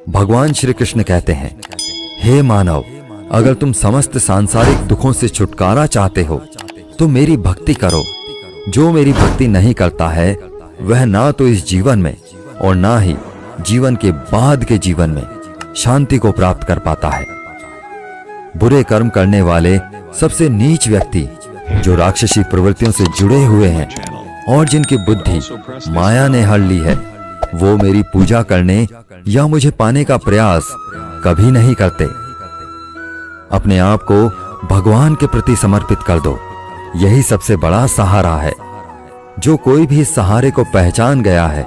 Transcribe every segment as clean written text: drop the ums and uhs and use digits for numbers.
भगवान श्री कृष्ण कहते हैं, हे मानव, अगर तुम समस्त सांसारिक दुखों से छुटकारा चाहते हो तो मेरी भक्ति करो। जो मेरी भक्ति नहीं करता है वह ना तो इस जीवन में और ना ही जीवन के बाद के जीवन में शांति को प्राप्त कर पाता है। बुरे कर्म करने वाले सबसे नीच व्यक्ति जो राक्षसी प्रवृत्तियों से जुड़े हुए हैं और जिनकी बुद्धि माया ने हर ली है, वो मेरी पूजा करने या मुझे पाने का प्रयास कभी नहीं करते। अपने आप को भगवान के प्रति समर्पित कर दो, यही सबसे बड़ा सहारा है। जो कोई भी इस सहारे को पहचान गया है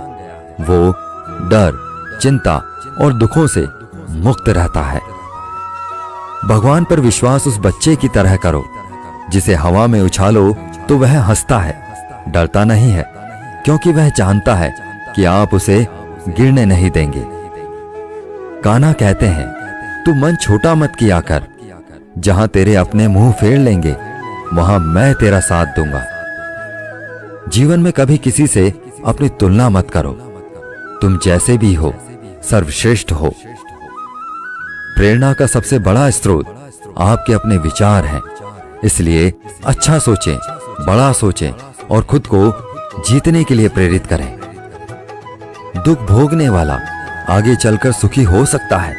वो डर, चिंता और दुखों से मुक्त रहता है। भगवान पर विश्वास उस बच्चे की तरह करो जिसे हवा में उछालो तो वह हंसता है, डरता नहीं है, क्योंकि वह जानता है कि आप उसे गिरने नहीं देंगे। कान्हा कहते हैं, तू मन छोटा मत किया कर, जहां तेरे अपने मुंह फेर लेंगे वहां मैं तेरा साथ दूंगा। जीवन में कभी किसी से अपनी तुलना मत करो, तुम जैसे भी हो सर्वश्रेष्ठ हो। प्रेरणा का सबसे बड़ा स्रोत आपके अपने विचार हैं, इसलिए अच्छा सोचें, बड़ा सोचें और खुद को जीतने के लिए प्रेरित करें। दुख भोगने वाला आगे चलकर सुखी हो सकता है,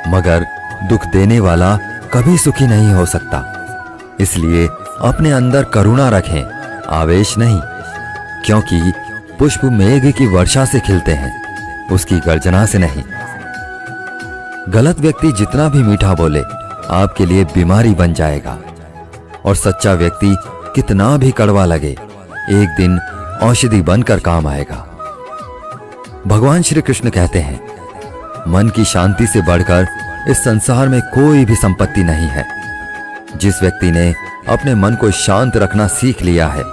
मगर दुख देने वाला कभी सुखी नहीं हो सकता। इसलिए अपने अंदर करुणा रखें, आवेश नहीं, क्योंकि पुष्प मेघ की वर्षा से खिलते हैं, उसकी गर्जना से नहीं। गलत व्यक्ति जितना भी मीठा बोले आपके लिए बीमारी बन जाएगा, और सच्चा व्यक्ति कितना भी कड़वा लगे एक दिन औषधि बनकर काम आएगा। भगवान श्री कृष्ण कहते हैं, मन की शांति से बढ़कर इस संसार में कोई भी संपत्ति नहीं है। जिस व्यक्ति ने अपने मन को शांत रखना सीख लिया है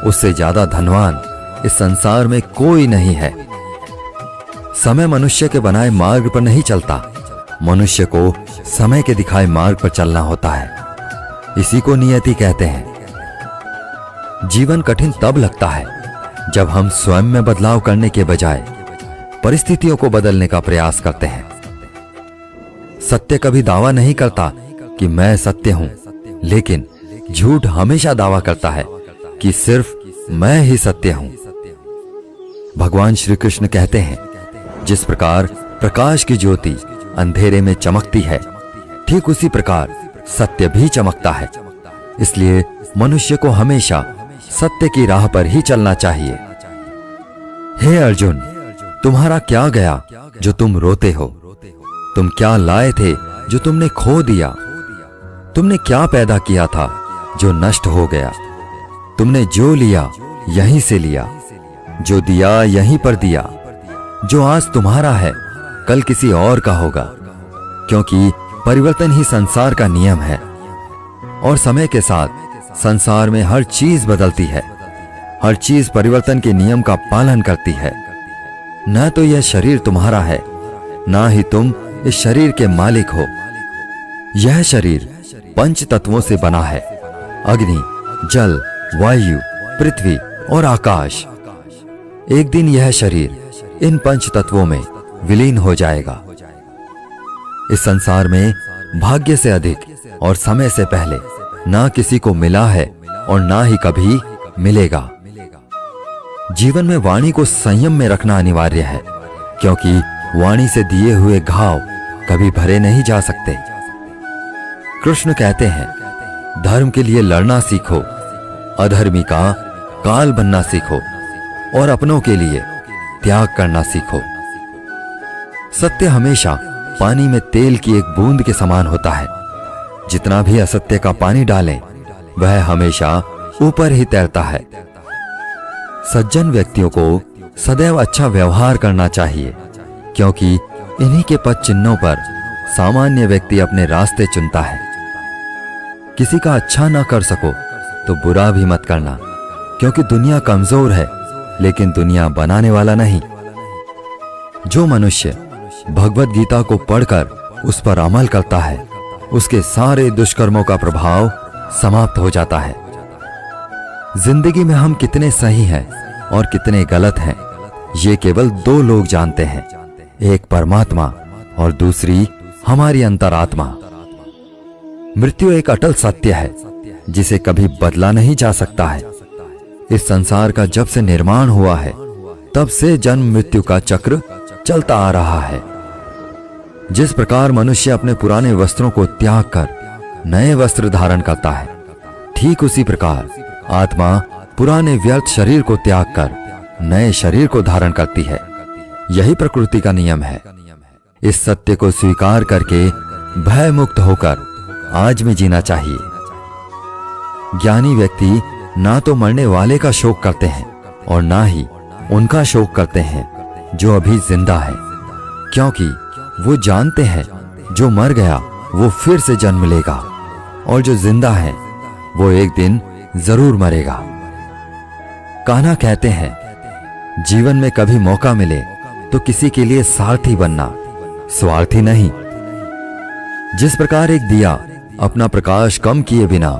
उससे ज्यादा धनवान इस संसार में कोई नहीं है। समय मनुष्य के बनाए मार्ग पर नहीं चलता, मनुष्य को समय के दिखाए मार्ग पर चलना होता है। इसी को नियति कहते हैं। जीवन कठिन तब लगता है जब हम स्वयं में बदलाव करने के बजाय परिस्थितियों को बदलने का प्रयास करते हैं। सत्य कभी दावा नहीं करता कि मैं सत्य हूं, लेकिन झूठ हमेशा दावा करता है कि सिर्फ मैं ही सत्य हूं। भगवान श्री कृष्ण कहते हैं, जिस प्रकार प्रकाश की ज्योति अंधेरे में चमकती है, ठीक उसी प्रकार सत्य भी चमकता है। इसलिए मनुष्य को हमेशा सत्य की राह पर ही चलना चाहिए। हे अर्जुन, तुम्हारा क्या गया जो तुम रोते हो? तुम क्या लाए थे जो तुमने खो दिया? तुमने क्या पैदा किया था जो नष्ट हो गया? तुमने जो लिया यहीं से लिया, जो दिया यहीं पर दिया। जो आज तुम्हारा है कल किसी और का होगा, क्योंकि परिवर्तन ही संसार का नियम है। और समय के साथ संसार में हर चीज बदलती है, हर चीज परिवर्तन के नियम का पालन करती है। न तो यह शरीर तुम्हारा है, ना ही तुम इस शरीर के मालिक हो। यह शरीर पंच तत्वों से बना है, अग्नि, जल, वायु, पृथ्वी और आकाश। एक दिन यह शरीर इन पंच तत्वों में विलीन हो जाएगा। इस संसार में भाग्य से अधिक और समय से पहले ना किसी को मिला है और ना ही कभी मिलेगा। जीवन में वाणी को संयम में रखना अनिवार्य है, क्योंकि वाणी से दिए हुए घाव कभी भरे नहीं जा सकते। कृष्ण कहते हैं, धर्म के लिए लड़ना सीखो, अधर्मी का काल बनना सीखो और अपनों के लिए त्याग करना सीखो। सत्य हमेशा पानी में तेल की एक बूंद के समान होता है। जितना भी असत्य का पानी डालें वह हमेशा ऊपर ही तैरता है। सज्जन व्यक्तियों को सदैव अच्छा व्यवहार करना चाहिए, क्योंकि इन्हीं के पद चिन्हों पर सामान्य व्यक्ति अपने रास्ते चुनता है। किसी का अच्छा ना कर सको तो बुरा भी मत करना, क्योंकि दुनिया कमजोर है लेकिन दुनिया बनाने वाला नहीं। जो मनुष्य भगवत गीता को पढ़कर उस पर अमल करता है, उसके सारे दुष्कर्मों का प्रभाव समाप्त हो जाता है। जिंदगी में हम कितने सही हैं और कितने गलत हैं, ये केवल दो लोग जानते हैं, एक परमात्मा और दूसरी हमारी अंतरात्मा। मृत्यु एक अटल सत्य है जिसे कभी बदला नहीं जा सकता है। इस संसार का जब से निर्माण हुआ है तब से जन्म मृत्यु का चक्र चलता आ रहा है। जिस प्रकार मनुष्य अपने पुराने वस्त्रों को त्याग कर नए वस्त्र धारण करता है, ठीक उसी प्रकार आत्मा पुराने व्यर्थ शरीर को त्याग कर नए शरीर को धारण करती है। यही प्रकृति का नियम है। इस सत्य को स्वीकार करके भय मुक्त होकर आज में जीना चाहिए। ज्ञानी व्यक्ति ना तो मरने वाले का शोक करते हैं और ना ही उनका शोक करते हैं जो अभी जिंदा है, क्योंकि वो जानते हैं जो मर गया वो फिर से जन्म लेगा और जो जिंदा है वो एक दिन जरूर मरेगा। कान्हा कहते हैं, जीवन में कभी मौका मिले तो किसी के लिए सारथी बनना, स्वार्थी नहीं। जिस प्रकार एक दिया अपना प्रकाश कम किए बिना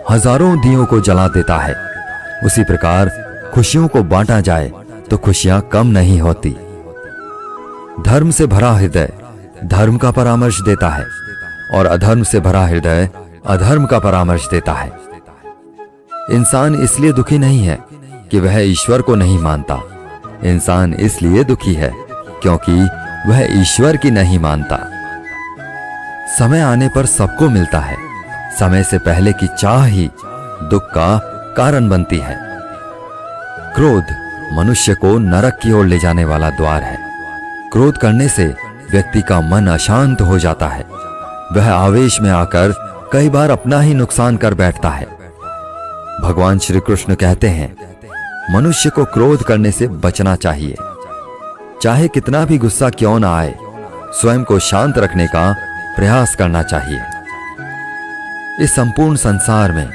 हजारों दियों को जला देता है, उसी प्रकार खुशियों को बांटा जाए तो खुशियां कम नहीं होती। धर्म से भरा हृदय धर्म का परामर्श देता है और अधर्म से भरा हृदय अधर्म का परामर्श देता है। इंसान इसलिए दुखी नहीं है कि वह ईश्वर को नहीं मानता। इंसान इसलिए दुखी है क्योंकि वह ईश्वर की नहीं मानता। समय आने पर सबको मिलता है। समय से पहले की चाह ही दुख का कारण बनती है। क्रोध मनुष्य को नरक की ओर ले जाने वाला द्वार है। क्रोध करने से व्यक्ति का मन अशांत हो जाता है। वह आवेश में आकर कई बार अपना ही नुकसान कर बैठता है। भगवान श्री कृष्ण कहते हैं, मनुष्य को क्रोध करने से बचना चाहिए। चाहे कितना भी गुस्सा क्यों ना आए, स्वयं को शांत रखने का प्रयास करना चाहिए। इस संपूर्ण संसार में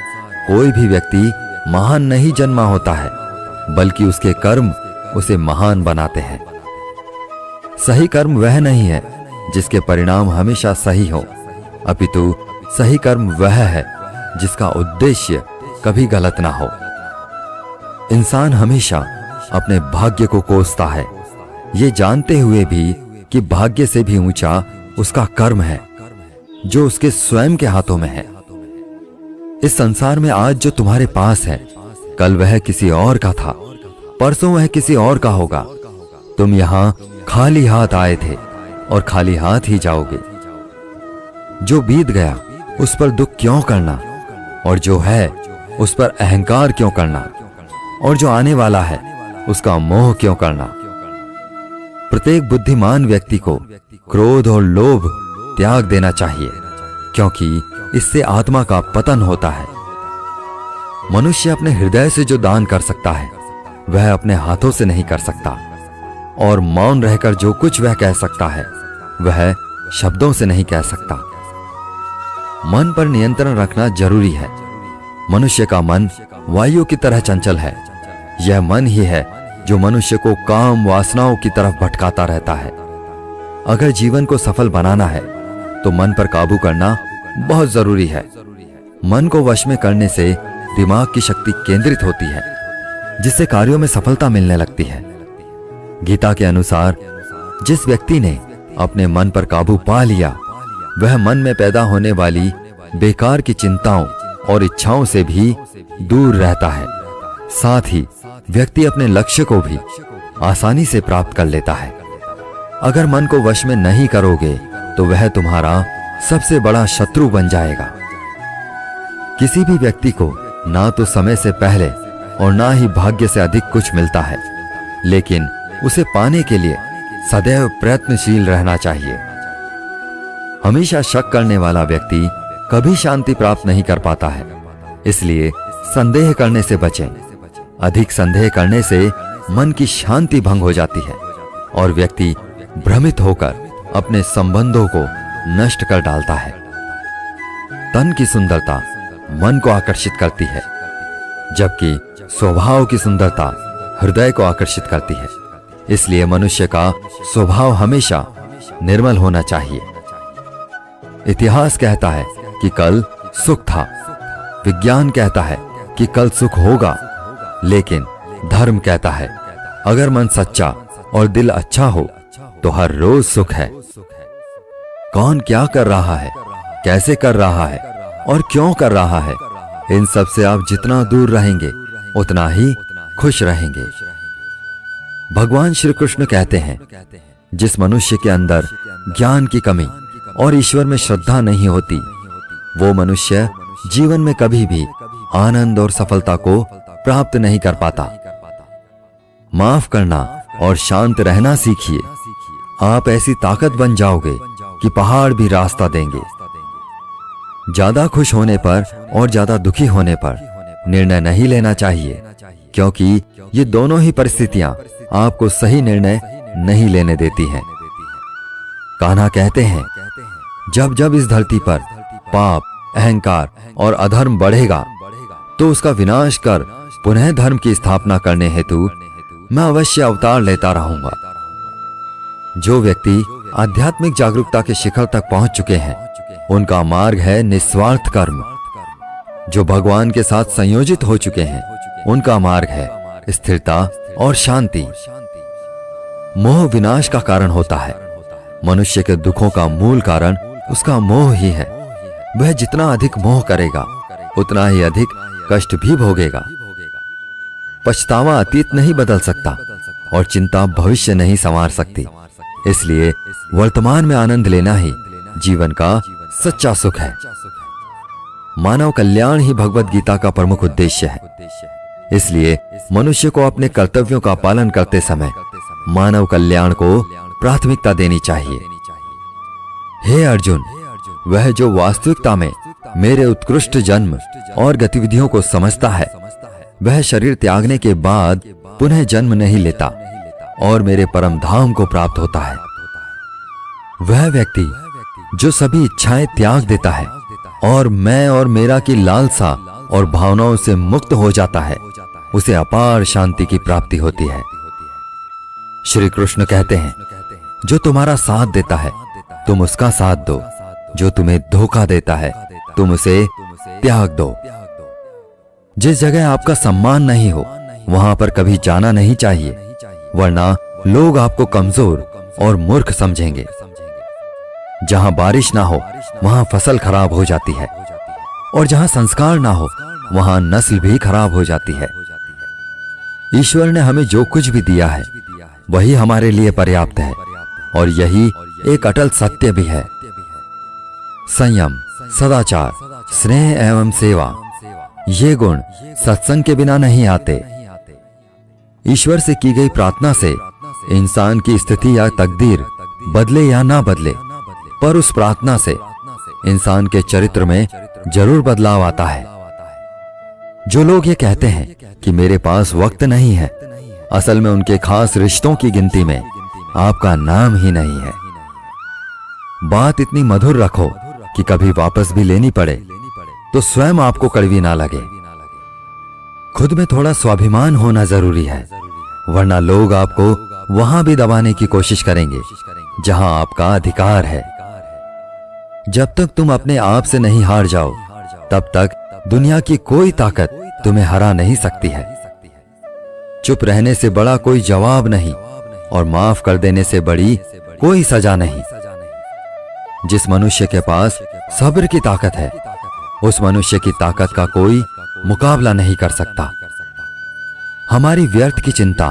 कोई भी व्यक्ति महान नहीं जन्मा होता है, बल्कि उसके कर्म उसे महान बनाते हैं। सही कर्म वह नहीं है जिसके परिणाम हमेशा सही हो, अपितु सही कर्म वह है जिसका उद्देश्य कभी गलत ना हो। इंसान हमेशा अपने भाग्य को कोसता है, ये जानते हुए भी कि भाग्य से भी ऊंचा उसका कर्म है जो उसके स्वयं के हाथों में है। इस संसार में आज जो तुम्हारे पास है, कल वह किसी और का था, परसों वह किसी और का होगा। तुम यहां खाली हाथ आए थे और खाली हाथ ही जाओगे। जो बीत गया उस पर दुख क्यों करना, और जो है उस पर अहंकार क्यों करना, और जो आने वाला है उसका मोह क्यों करना। प्रत्येक बुद्धिमान व्यक्ति को क्रोध और लोभ त्याग देना चाहिए, क्योंकि इससे आत्मा का पतन होता है। मनुष्य अपने हृदय से जो दान कर सकता है वह अपने हाथों से नहीं कर सकता, और मौन रहकर जो कुछ वह कह सकता है वह शब्दों से नहीं कह सकता। मन पर नियंत्रण रखना जरूरी है। मनुष्य का मन वायु की तरह चंचल है। यह मन ही है जो मनुष्य को काम वासनाओं की तरफ भटकाता रहता है। अगर जीवन को सफल बनाना है तो मन पर काबू करना बहुत जरूरी है। मन को वश में करने से दिमाग की शक्ति केंद्रित होती है, जिससे कार्यों में सफलता मिलने लगती है। गीता के अनुसार जिस व्यक्ति ने अपने मन पर काबू पा लिया, वह मन में पैदा होने वाली बेकार की चिंताओं और इच्छाओं से भी दूर रहता है। साथ ही व्यक्ति अपने लक्ष्य को भी आसानी से प्राप्त कर लेता है। अगर मन को वश में नहीं करोगे तो वह तुम्हारा सबसे बड़ा शत्रु बन जाएगा। किसी भी व्यक्ति को ना तो समय से पहले और ना ही भाग्य से अधिक कुछ मिलता है, लेकिन उसे पाने के लिए सदैव प्रयत्नशील रहना चाहिए। हमेशा शक करने वाला व्यक्ति कभी शांति प्राप्त नहीं कर पाता है, इसलिए संदेह करने से बचें। अधिक संदेह करने से मन की शांति भंग हो जाती है और व्यक्ति भ्रमित होकर अपने संबंधों को नष्ट कर डालता है। तन की सुंदरता मन को आकर्षित करती है, जबकि स्वभाव की सुंदरता हृदय को आकर्षित करती है। इसलिए मनुष्य का स्वभाव हमेशा निर्मल होना चाहिए। इतिहास कहता है कि कल सुख था, विज्ञान कहता है कि कल सुख होगा, लेकिन धर्म कहता है अगर मन सच्चा और दिल अच्छा हो तो हर रोज सुख है। कौन क्या कर रहा है, कैसे कर रहा है और क्यों कर रहा है, इन सब से आप जितना दूर रहेंगे उतना ही खुश रहेंगे। भगवान श्री कृष्ण कहते हैं, जिस मनुष्य के अंदर ज्ञान की कमी और ईश्वर में श्रद्धा नहीं होती, वो मनुष्य जीवन में कभी भी आनंद और सफलता को प्राप्त नहीं कर पाता। माफ करना और शांत रहना सीखिए। आप ऐसी ताकत बन जाओगे कि पहाड़ भी रास्ता देंगे। ज्यादा खुश होने पर और ज्यादा दुखी होने पर निर्णय नहीं लेना चाहिए, क्योंकि ये दोनों ही परिस्थितियां आपको सही निर्णय नहीं लेने देती हैं। कान्हा कहते हैं, जब जब इस धरती पर पाप, अहंकार और अधर्म बढ़ेगा, तो उसका विनाश कर पुनः धर्म की स्थापना करने हेतु मैं अवश्य अवतार लेता रहूंगा। जो व्यक्ति आध्यात्मिक जागरूकता के शिखर तक पहुंच चुके हैं, उनका मार्ग है निस्वार्थ कर्म। जो भगवान के साथ संयोजित हो चुके हैं, उनका मार्ग है स्थिरता और शांति। मोह विनाश का कारण होता है। मनुष्य के दुखों का मूल कारण उसका मोह ही है। वह जितना अधिक मोह करेगा, उतना ही अधिक कष्ट भी भोगेगा। पछतावा अतीत नहीं बदल सकता और चिंता भविष्य नहीं संवार सकती। इसलिए वर्तमान में आनंद लेना ही जीवन का सच्चा सुख है। मानव कल्याण ही भगवत गीता का प्रमुख उद्देश्य है। इसलिए मनुष्य को अपने कर्तव्यों का पालन करते समय मानव कल्याण को प्राथमिकता देनी चाहिए। हे अर्जुन, वह जो वास्तविकता में मेरे उत्कृष्ट जन्म और गतिविधियों को समझता है, वह शरीर त्यागने के बाद पुनः जन्म नहीं लेता और मेरे परम धाम को प्राप्त होता है। वह व्यक्ति जो सभी इच्छाएं त्याग देता है और मैं और मेरा की लालसा और भावनाओं से मुक्त हो जाता है, उसे अपार शांति की प्राप्ति होती है। श्री कृष्ण कहते हैं, जो तुम्हारा साथ देता है तुम उसका साथ दो, जो तुम्हें धोखा देता है तुम उसे त्याग दो। जिस जगह आपका सम्मान नहीं हो, वहां पर कभी जाना नहीं चाहिए, वरना लोग आपको कमजोर और मूर्ख समझेंगे। जहां बारिश ना हो, वहां फसल खराब हो जाती है, और जहां संस्कार ना हो, वहां नस्ल भी खराब हो जाती है। ईश्वर ने हमें जो कुछ भी दिया है, वही हमारे लिए पर्याप्त है, और यही एक अटल सत्य भी है। संयम, सदाचार, स्नेह एवं सेवा, ये गुण सत्संग के बिना नहीं आते। ईश्वर से की गई प्रार्थना से इंसान की स्थिति या तकदीर बदले या ना बदले, पर उस प्रार्थना से इंसान के चरित्र में जरूर बदलाव आता है। जो लोग ये कहते हैं कि मेरे पास वक्त नहीं है, असल में उनके खास रिश्तों की गिनती में आपका नाम ही नहीं है। बात इतनी मधुर रखो कि कभी वापस भी लेनी पड़े तो स्वयं आपको कड़वी ना लगे। खुद में थोड़ा स्वाभिमान होना जरूरी है, वरना लोग आपको वहां भी दबाने की कोशिश करेंगे जहां आपका अधिकार है। जब तक तुम अपने आप से नहीं हार जाओ, तब तक दुनिया की कोई ताकत तुम्हें हरा नहीं सकती है। चुप रहने से बड़ा कोई जवाब नहीं, और माफ कर देने से बड़ी कोई सजा नहीं। जिस मनुष्य के पास सब्र की ताकत है, उस मनुष्य की ताकत का कोई मुकाबला नहीं कर सकता। हमारी व्यर्थ की चिंता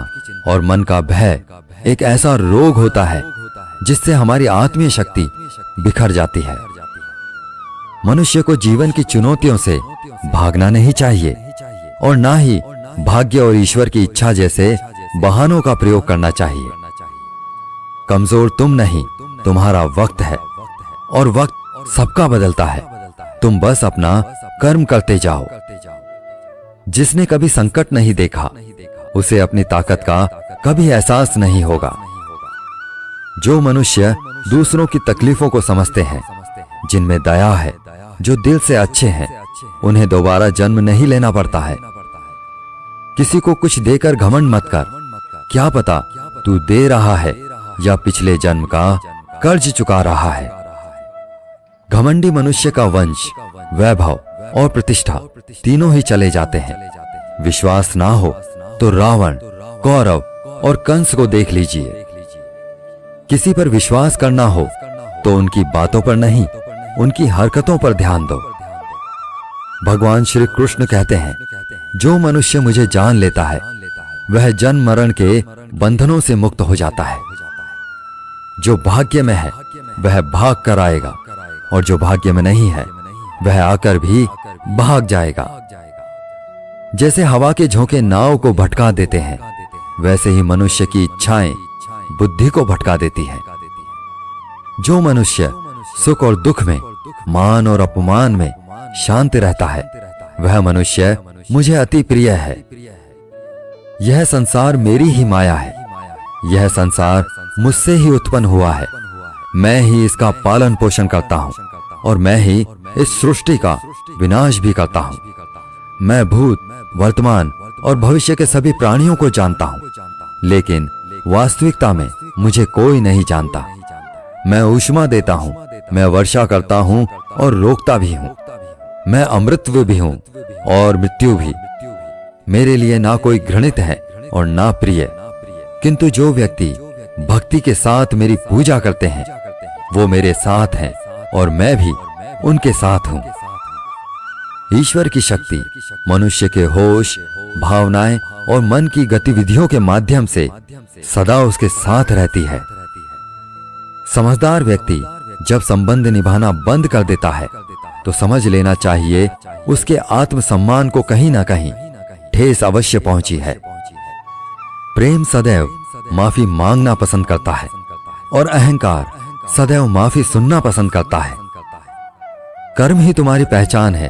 और मन का भय एक ऐसा रोग होता है जिससे हमारी आत्मीय शक्ति बिखर जाती है। मनुष्य को जीवन की चुनौतियों से भागना नहीं चाहिए, और ना ही भाग्य और ईश्वर की इच्छा जैसे बहानों का प्रयोग करना चाहिए। कमजोर तुम नहीं, तुम्हारा वक्त है, और वक्त सबका बदलता है। तुम बस अपना कर्म करते जाओ। जिसने कभी संकट नहीं देखा, उसे अपनी ताकत का कभी एहसास नहीं होगा। जो मनुष्य दूसरों की तकलीफों को समझते हैं, जिनमें दया है, जो दिल से अच्छे हैं, उन्हें दोबारा जन्म नहीं लेना पड़ता है। किसी को कुछ देकर घमंड मत कर। क्या पता तू दे रहा है या पिछले जन्म का कर्ज चुका रहा है। घमंडी मनुष्य का वंश, वैभव और प्रतिष्ठा तीनों ही चले जाते हैं। विश्वास ना हो तो रावण, कौरव और कंस को देख लीजिए। किसी पर विश्वास करना हो तो उनकी बातों पर नहीं, उनकी हरकतों पर ध्यान दो। भगवान श्री कृष्ण कहते हैं, जो मनुष्य मुझे जान लेता है वह जन्म मरण के बंधनों से मुक्त हो जाता है। जो भाग्य में है वह भाग कर आएगा, और जो भाग्य में नहीं है वह आकर भी भाग जाएगा। जैसे हवा के झोंके नाव को भटका देते हैं, वैसे ही मनुष्य की इच्छाएं बुद्धि को भटका देती हैं। जो मनुष्य सुख और दुख में, मान और अपमान में शांत रहता है, वह मनुष्य मुझे अति प्रिय है। यह संसार मेरी ही माया है। यह संसार मुझसे ही उत्पन्न हुआ है। मैं ही इसका पालन पोषण करता हूं, और मैं ही इस सृष्टि का विनाश भी करता हूं। मैं भूत, वर्तमान और भविष्य के सभी प्राणियों को जानता हूं, लेकिन वास्तविकता में मुझे कोई नहीं जानता। मैं ऊष्मा देता हूं, मैं वर्षा करता हूं और रोकता भी हूं। मैं अमृतत्व भी हूं और मृत्यु भी। मेरे लिए ना कोई घृणित है और ना प्रिय। किंतु जो व्यक्ति भक्ति के साथ मेरी पूजा करते हैं, वो मेरे साथ हैं और मैं भी उनके साथ हूं। ईश्वर की शक्ति मनुष्य के होश, भावनाएं और मन की गतिविधियों के माध्यम से सदा उसके साथ रहती है। समझदार व्यक्ति जब संबंध निभाना बंद कर देता है, तो समझ लेना चाहिए उसके आत्मसम्मान को कहीं ना कहीं ठेस अवश्य पहुंची है। प्रेम सदैव माफी मांगना पसंद करता है, और अहंकार सदैव माफी सुनना पसंद करता है। कर्म ही तुम्हारी पहचान है,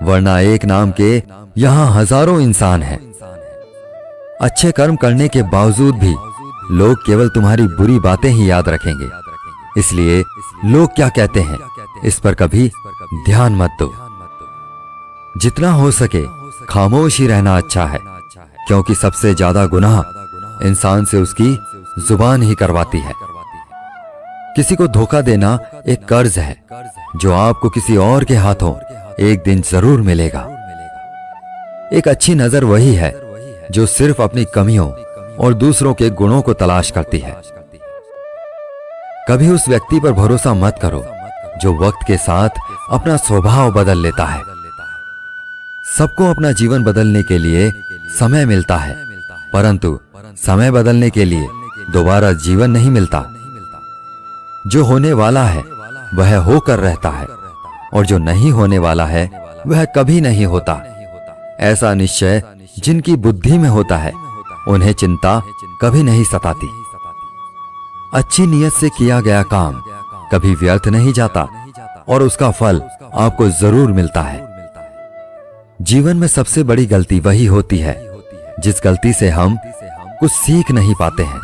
वरना एक नाम के यहां हजारों इंसान हैं। अच्छे कर्म करने के बावजूद भी लोग केवल तुम्हारी बुरी बातें ही याद रखेंगे। इसलिए लोग क्या कहते हैं, इस पर कभी ध्यान मत दो। जितना हो सके खामोश ही रहना अच्छा है, क्योंकि सबसे ज्यादा गुनाह इंसान से उसकी जुबान ही करवाती है। किसी को धोखा देना एक कर्ज है, जो आपको किसी और के हाथों एक दिन जरूर मिलेगा। एक अच्छी नजर वही है जो सिर्फ अपनी कमियों और दूसरों के गुणों को तलाश करती है। कभी उस व्यक्ति पर भरोसा मत करो जो वक्त के साथ अपना स्वभाव बदल लेता है। सबको अपना जीवन बदलने के लिए समय मिलता है, परंतु समय बदलने के लिए दोबारा जीवन नहीं मिलता। जो होने वाला है वह होकर रहता है, और जो नहीं होने वाला है वह कभी नहीं होता। ऐसा निश्चय जिनकी बुद्धि में होता है, उन्हें चिंता कभी नहीं सताती। अच्छी नीयत से किया गया काम कभी व्यर्थ नहीं जाता, और उसका फल आपको जरूर मिलता है। जीवन में सबसे बड़ी गलती वही होती है जिस गलती से हम कुछ सीख नहीं पाते हैं।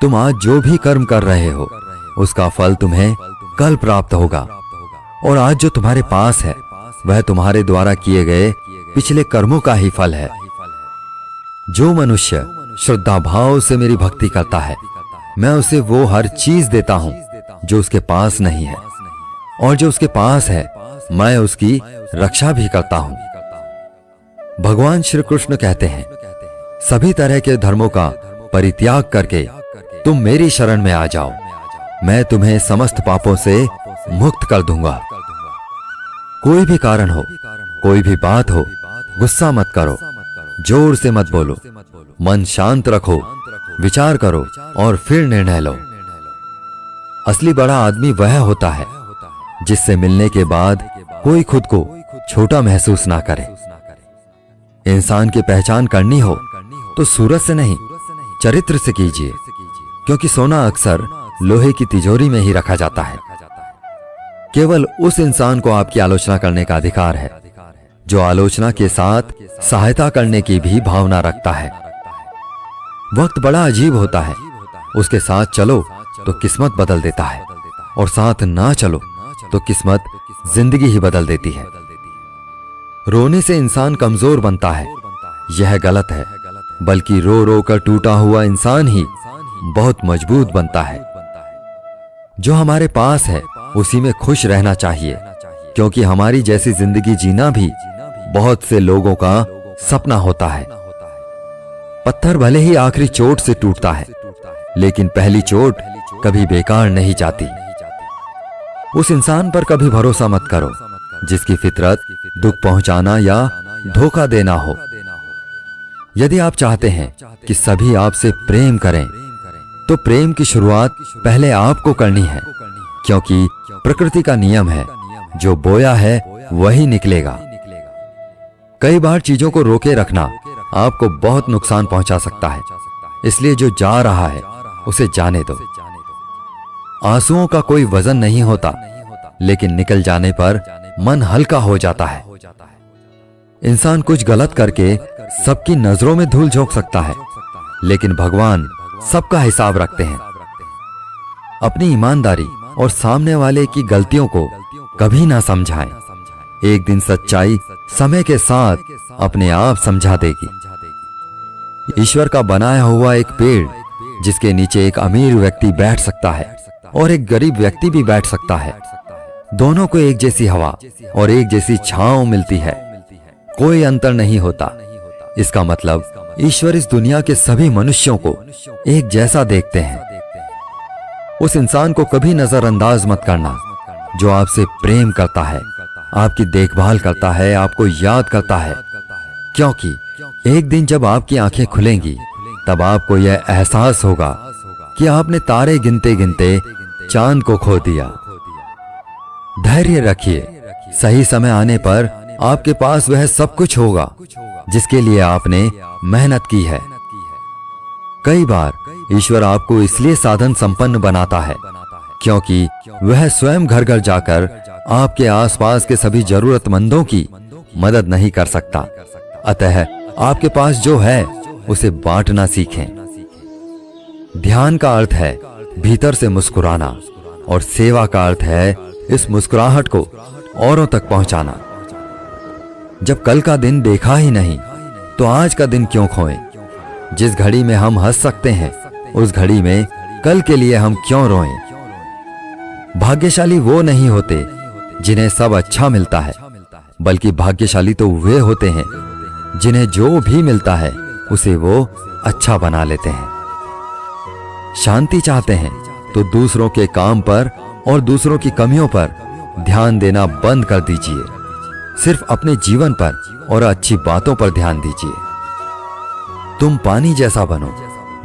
तुम आज जो भी कर्म कर रहे हो, उसका फल तुम्हें कल प्राप्त होगा, और आज जो तुम्हारे पास है वह तुम्हारे द्वारा किए गए पिछले कर्मों का ही फल है। जो मनुष्य श्रद्धा भाव से मेरी भक्ति करता है, मैं उसे वो हर चीज देता हूं जो उसके पास नहीं है, और जो उसके पास है मैं उसकी रक्षा भी करता हूं। भगवान श्री कृष्ण कहते हैं, सभी तरह के धर्मों का परित्याग करके तुम मेरी शरण में आ जाओ, मैं तुम्हें समस्त पापों से मुक्त कर दूंगा। कोई भी कारण हो, कोई भी बात हो, गुस्सा मत करो, जोर से मत बोलो, मन शांत रखो, विचार करो और फिर निर्णय लो। असली बड़ा आदमी वह होता है जिससे मिलने के बाद कोई खुद को छोटा महसूस ना करे। इंसान की पहचान करनी हो तो सूरत से नहीं, चरित्र से कीजिए, क्योंकि सोना अक्सर लोहे की तिजोरी में ही रखा जाता है। केवल उस इंसान को आपकी आलोचना करने का अधिकार है जो आलोचना के साथ सहायता करने की भी भावना रखता है। वक्त बड़ा अजीब होता है, उसके साथ चलो तो किस्मत बदल देता है, और साथ ना चलो तो किस्मत जिंदगी ही बदल देती है। रोने से इंसान कमजोर बनता है, यह गलत है, बल्कि रो रो कर टूटा हुआ इंसान ही बहुत मजबूत बनता है। जो हमारे पास है उसी में खुश रहना चाहिए, क्योंकि हमारी जैसी जिंदगी जीना भी बहुत से लोगों का सपना होता है। पत्थर भले ही आखिरी चोट से टूटता है, लेकिन पहली चोट कभी बेकार नहीं जाती। उस इंसान पर कभी भरोसा मत करो जिसकी फितरत दुख पहुंचाना या धोखा देना हो। यदि आप चाहते हैं कि सभी आपसे प्रेम करें, तो प्रेम की शुरुआत पहले आपको करनी है, क्योंकि प्रकृति का नियम है, जो बोया है वही निकलेगा। कई बार चीजों को रोके रखना आपको बहुत नुकसान पहुंचा सकता है, इसलिए जो जा रहा है उसे जाने दो। आंसुओं का कोई वजन नहीं होता, लेकिन निकल जाने पर मन हल्का हो जाता है। इंसान कुछ गलत करके सबकी नजरों में धूल झोंक सकता है, लेकिन भगवान सबका हिसाब रखते हैं। अपनी ईमानदारी और सामने वाले की गलतियों को कभी ना समझाएं। एक दिन सच्चाई समय के साथ अपने आप समझा देगी। ईश्वर का बनाया हुआ एक पेड़ जिसके नीचे एक अमीर व्यक्ति बैठ सकता है और एक गरीब व्यक्ति भी बैठ सकता है। दोनों को एक जैसी हवा और एक जैसी छांव मिलती है, कोई अंतर नहीं होता। इसका मतलब ईश्वर इस दुनिया के सभी मनुष्यों को एक जैसा देखते हैं। उस इंसान को कभी नजरअंदाज मत करना जो आपसे प्रेम करता है, आपकी देखभाल करता है, आपको याद करता है, क्योंकि एक दिन जब आपकी आंखें खुलेंगी तब आपको यह एहसास होगा कि आपने तारे गिनते गिनते चांद को खो दिया। धैर्य रखिए, सही समय आने पर आपके पास वह सब कुछ होगा जिसके लिए आपने मेहनत की है। कई बार ईश्वर आपको इसलिए साधन संपन्न बनाता है क्योंकि वह स्वयं घर घर जाकर आपके आसपास के सभी जरूरतमंदों की मदद नहीं कर सकता। अतः आपके पास जो है उसे बांटना सीखें। ध्यान का अर्थ है भीतर से मुस्कुराना और सेवा का अर्थ है इस मुस्कुराहट को औरों तक पहुंचाना। जब कल का दिन देखा ही नहीं तो आज का दिन क्यों खोएं? जिस घड़ी में हम हंस सकते हैं उस घड़ी में कल के लिए हम क्यों रोएं? भाग्यशाली वो नहीं होते जिन्हें सब अच्छा मिलता है, बल्कि भाग्यशाली तो वे होते हैं जिन्हें जो भी मिलता है उसे वो अच्छा बना लेते हैं। शांति चाहते हैं तो दूसरों के काम पर और दूसरों की कमियों पर ध्यान देना बंद कर दीजिए। सिर्फ अपने जीवन पर और अच्छी बातों पर ध्यान दीजिए। तुम पानी जैसा बनो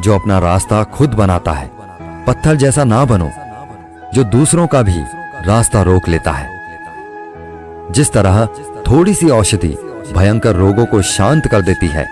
जो अपना रास्ता खुद बनाता है, पत्थर जैसा ना बनो जो दूसरों का भी रास्ता रोक लेता है। जिस तरह थोड़ी सी औषधि भयंकर रोगों को शांत कर देती है,